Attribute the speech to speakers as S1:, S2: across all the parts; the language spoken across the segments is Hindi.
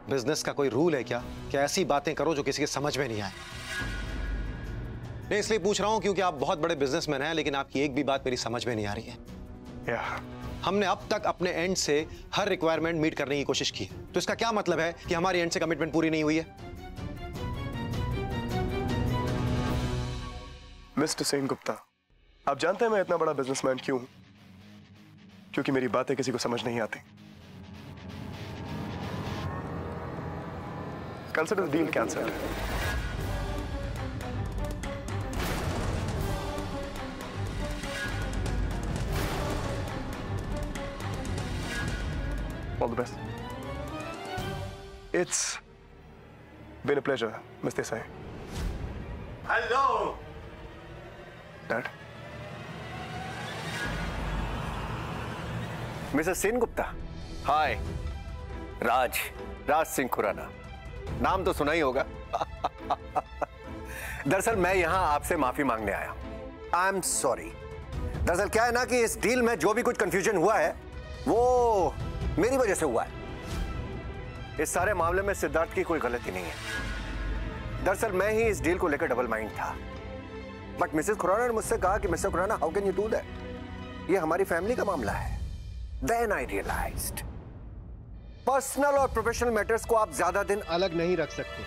S1: बिजनेस का कोई रूल है क्या कि ऐसी बातें करो जो किसी के समझ में नहीं आए? नहीं, इसलिए पूछ रहा हूं क्योंकि आप बहुत बड़े बिजनेसमैन हैं, लेकिन आपकी एक भी बात मेरी समझ में नहीं आ रही है। हमने अब तक अपने एंड से हर रिक्वायरमेंट मीट करने की कोशिश की, तो इसका क्या मतलब है कि हमारी एंड से कमिटमेंट पूरी नहीं हुई है?
S2: मिस्टर सेन गुप्ता, आप जानते हैं मैं इतना बड़ा बिजनेसमैन क्यों हूं? क्योंकि मेरी बातें किसी को समझ नहीं आती। Consider deal cancelled. All the best. It's been a pleasure, Mr. Desai.
S3: Hello.
S2: Dad.
S3: Mr. Sen Gupta. Hi. Raj Singh Khurana. नाम तो सुना ही होगा। दरअसल मैं यहां आपसे माफी मांगने आया हूं। I am sorry. दरअसल क्या है ना कि इस डील में जो भी कुछ कंफ्यूजन हुआ है वो मेरी वजह से हुआ है। इस सारे मामले में सिद्धार्थ की कोई गलती नहीं है। दरअसल मैं ही इस डील को लेकर डबल माइंड था, बट मिसेस खुराना ने मुझसे कहा कि Mr Khurana, how can you do that? ये हमारी फैमिली का मामला है। देन आई रियलाइज्ड पर्सनल और प्रोफेशनल मैटर्स को आप ज्यादा दिन अलग नहीं रख सकते।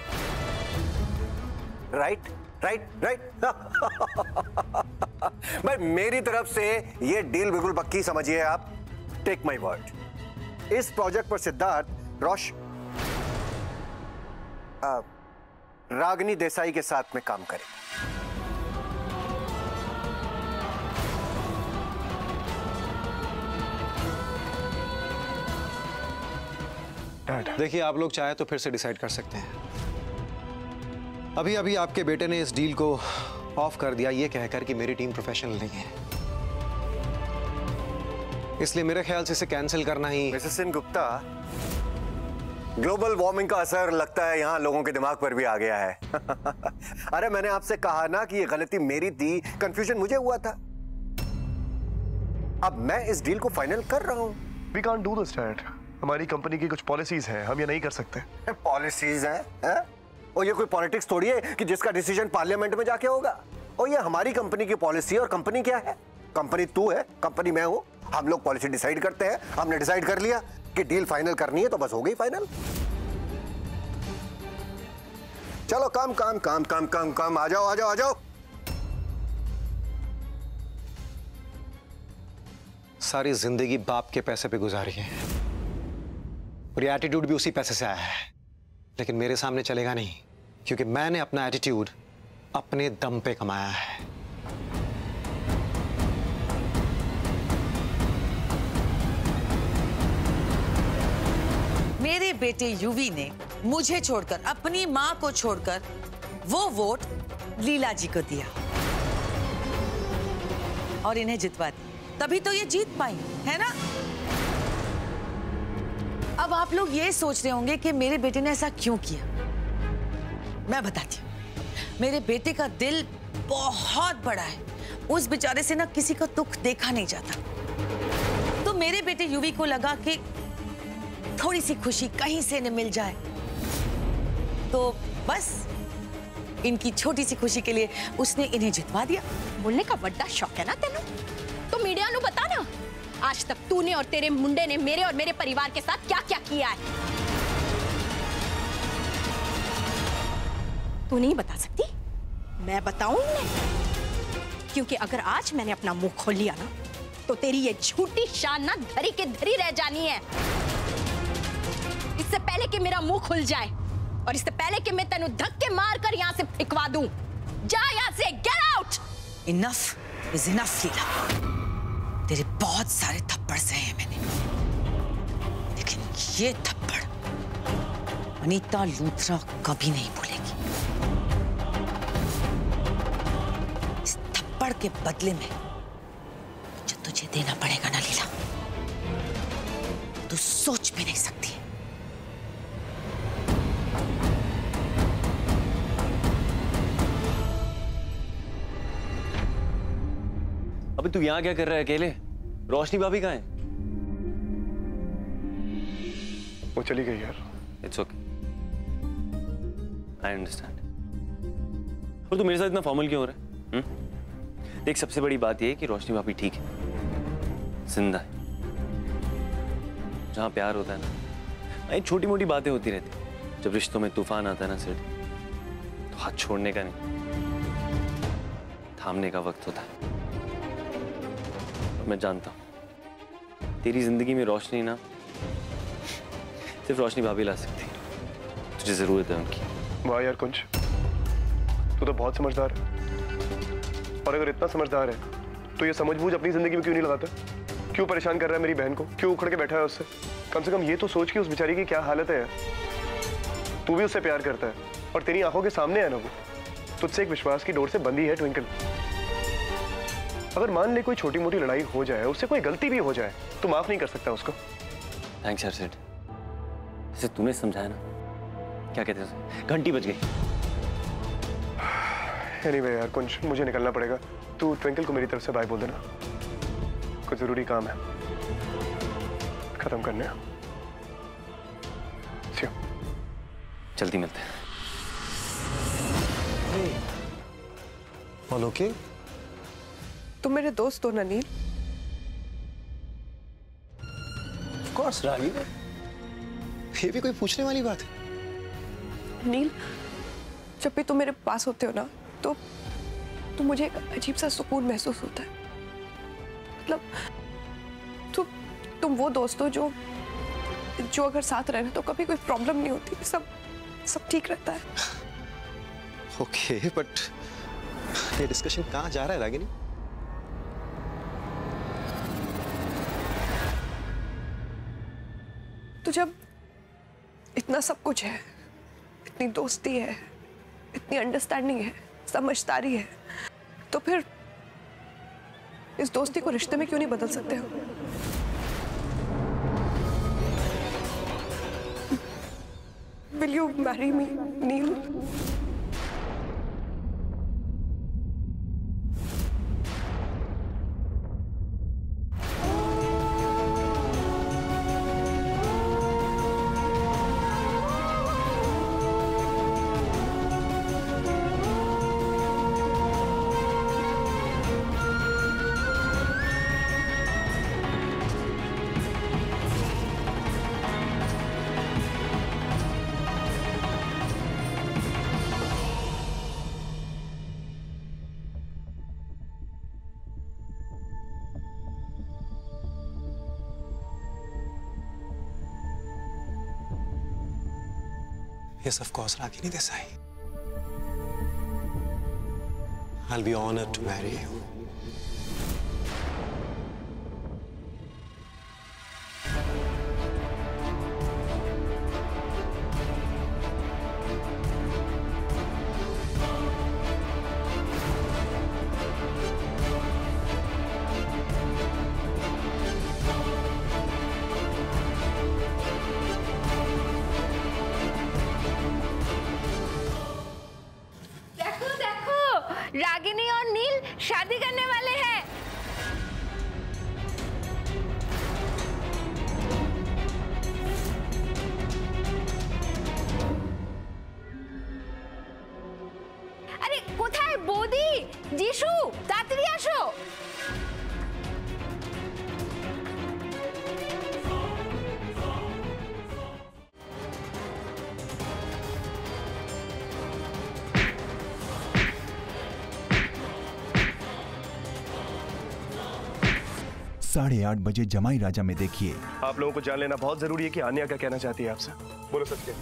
S3: राइट। भाई मेरी तरफ से ये डील बिल्कुल पक्की समझिए आप। टेक माई वर्ड, इस प्रोजेक्ट पर सिद्धार्थ रागिनी देसाई के साथ में काम करेगा।
S1: देखिए, आप लोग चाहे तो फिर से डिसाइड कर सकते हैं। अभी अभी आपके बेटे ने इस डील को ऑफ कर दिया ये कहकर कि मेरी टीम प्रोफेशनल नहीं है, इसलिए मेरे ख्याल से इसे कैंसिल करना ही।
S3: Mister Sen Gupta, global warming का असर लगता है यहां लोगों के दिमाग पर भी आ गया है। अरे मैंने आपसे कहा ना कि ये गलती मेरी थी, कंफ्यूजन मुझे हुआ था। अब मैं इस डील को फाइनल कर रहा हूं।
S2: We can't do this, Dad. हमारी कंपनी की कुछ पॉलिसीज हैं, हम ये नहीं कर सकते।
S3: पॉलिसीज हैं? और ये कोई पॉलिटिक्स थोड़ी है कि जिसका डिसीजन पार्लियामेंट में जाके होगा। और ये हमारी कंपनी की पॉलिसी है। और कंपनी क्या है? कंपनी तू है, कंपनी मैं हूं। हम लोग पॉलिसी डिसाइड करते हैं। हमने डिसाइड कर लिया कि डील फाइनल करनी है तो बस हो गई फाइनल। चलो काम काम काम काम काम काम, आ जाओ आ जाओ आ जाओ।
S1: सारी जिंदगी बाप के पैसे पे गुजारी है और ये एटीट्यूड भी उसी पैसे से आया है, लेकिन मेरे सामने चलेगा नहीं, क्योंकि मैंने अपना एटीट्यूड अपने दम पे कमाया है।
S4: मेरे बेटे युवी ने मुझे छोड़कर, अपनी मां को छोड़कर वो वोट लीला जी को दिया और इन्हें जितवा दिया, तभी तो ये जीत पाई, है ना? अब आप लोग ये सोच रहे होंगे कि मेरे बेटे ने ऐसा क्यों किया। मैं बताती हूँ। मेरे बेटे का दिल बहुत बड़ा है। उस बेचारे से ना किसी का दुख देखा नहीं जाता। तो मेरे बेटे युवी को लगा कि थोड़ी सी खुशी कहीं से न मिल जाए, तो बस इनकी छोटी सी खुशी के लिए उसने इन्हें जितवा दिया।
S5: बोलने का बड़ा शौक है ना तेनू? तो मीडिया नु बता ना, आज तक तूने और तेरे मुंडे ने मेरे और मेरे परिवार के साथ क्या क्या किया है। तू नहीं बता सकती? मैं बताऊं उन्हें? क्योंकि अगर आज मैंने अपना मुंह खोल लिया ना, तो तेरी ये झूठी शान ना धरी के धरी रह जानी है। इससे पहले कि मेरा मुंह खुल जाए और इससे पहले कि मैं तेनू धक्के मार कर यहाँ से फेंकवा दूं, जा यहाँ से, get out.
S4: Enough is enough Leela. तेरे बहुत सारे थप्पड़ सहे हैं मैंने, लेकिन ये थप्पड़ अनीता लूथरा कभी नहीं भूलेगी। इस थप्पड़ के बदले में जो तुझे देना पड़ेगा ना लीला, तू सोच भी नहीं सकती।
S6: अबे तू यहाँ क्या कर रहा है अकेले? रोशनी भाभी कहाँ है?
S2: वो चली गई यार।
S6: It's okay. I understand. और तू मेरे साथ इतना फॉर्मल क्यों हो रहा है? देख, सबसे बड़ी बात यह है कि रोशनी भाभी ठीक है, जिंदा है। जहां प्यार होता है ना, ये छोटी मोटी बातें होती रहती। जब रिश्तों में तूफान आता है ना सिर्फ, तो हाथ छोड़ने का नहीं, थामने का वक्त होता है। मैं जानता हूं तेरी जिंदगी में रोशनी ना सिर्फ रोशनी भाभी ला सकती है। तुझे जरूरत है उनकी।
S2: वाह यार कुंज, तू तो बहुत समझदार है। और अगर इतना समझदार है तो ये समझबूझ अपनी जिंदगी में क्यों नहीं लगाता? क्यों परेशान कर रहा है मेरी बहन को? क्यों उखड़ के बैठा है उससे? कम से कम ये तो सोच कि उस बेचारी की क्या हालत है यार। तू भी उससे प्यार करता है और तेरी आंखों के सामने है ना वो। तुझसे एक विश्वास की डोर से बंधी है ट्विंकल। अगर मान ले कोई छोटी मोटी लड़ाई हो जाए, उससे कोई गलती भी हो जाए, तो माफ नहीं कर सकता उसको।
S6: थैंक्स यार सेठ, जैसे तूने समझाया ना, क्या कहते हैं, घंटी बज गई।
S2: एनीवे यार कुंज, मुझे निकलना पड़ेगा। तू ट्विंकल को मेरी तरफ से बाय बोल देना, कुछ जरूरी काम है खत्म करने।
S6: जल्दी मिलते हैं।
S1: All okay?
S7: तुम मेरे दोस्त हो ना नील?
S1: ऑफ कोर्स रागी, ये भी कोई पूछने वाली बात है?
S7: नील, जब भी तुम मेरे पास होते हो ना, तो मुझे एक अजीब सा सुकून महसूस होता है। मतलब तुम वो दोस्त हो जो अगर साथ रहना तो कभी कोई प्रॉब्लम नहीं होती, सब ठीक रहता है।
S1: ओके, बट ये डिस्कशन कहाँ जा रहा है रागिनी?
S7: तो जब इतना सब कुछ है, इतनी दोस्ती है, इतनी अंडरस्टैंडिंग है, समझदारी है, तो फिर इस दोस्ती को रिश्ते में क्यों नहीं बदल सकते हो? Will you marry me, Neil?
S1: Yes, of course, Ragini Desai. I'll be honored to marry you.
S8: Ragini और नील शादी करने वाले हैं। अरे কোথায় বৌদি, যিশু, তাড়াতাড়ি আসো।
S9: साढ़े 8 बजे जमाई राजा में देखिए।
S2: आप लोगों को जान लेना बहुत जरूरी है कि आन्या क्या कहना चाहती है आपसे। बोलो सत्य।